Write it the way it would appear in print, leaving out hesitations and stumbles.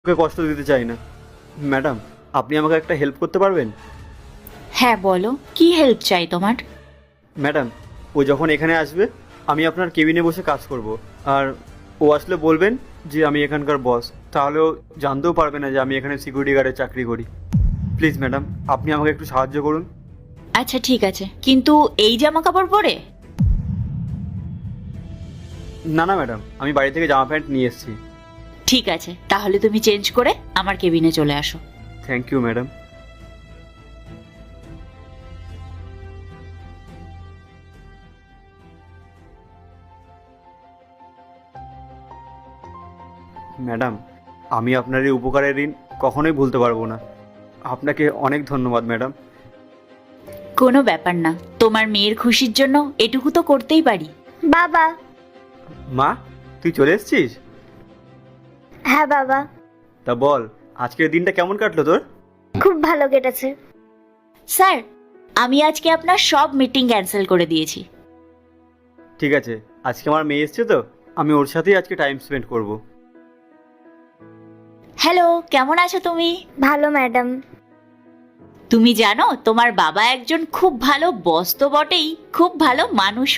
ওকে কষ্ট দিতে চাই না। ম্যাডাম, আপনি আমাকে একটা হেল্প করতে পারবেন? হ্যাঁ বলো, কি হেল্প চাই তোমার? ম্যাডাম, ও যখন এখানে আসবে আমি আপনার কেবিনে বসে কাজ করব। আর ও আসলে বলবেন যে আমি এখানকার বস, তাহলে ও জানতেও পারবে না যে আমি এখানে সিকিউরিটি গার্ডে চাকরি করি। প্লিজ ম্যাডাম, আপনি আমাকে একটু সাহায্য করুন। আচ্ছা ঠিক আছে, কিন্তু এই জামা কাপড় পরে? না না ম্যাডাম, আমি বাড়ি থেকে জামা প্যান্ট নিয়ে এসেছি। ঠিক আছে, তাহলে তুমি চেঞ্জ করে আমার কেবিনে চলে আসো। Thank you madam. ম্যাডাম, আমি আপনার এই উপকারের ঋণ কখনোই ভুলতে পারবো না। আপনাকে অনেক ধন্যবাদ ম্যাডাম। কোনো ব্যাপার না, তোমার মেয়ের খুশির জন্য এটুকু তো করতেই পারি। বাবা। মা, তুই চলে এসেছিস? হ্যাঁ বাবা, তা বল, আজকের দিনটা কেমন কাটলো তোর? খুব ভালো কেটেছে। স্যার, আমি আজকে আপনার সব মিটিং ক্যান্সেল করে দিয়েছি। ঠিক আছে, আজকে আমার মেয়ে এসছে তো, আমি ওর সাথেই আজকে টাইম স্পেন্ড করব। হ্যালো, কেমন আছো তুমি? ভালো ম্যাডাম। তুমি জানো তোমার বাবা একজন খুব ভালো বস তো বটেই, খুব ভালো মানুষও।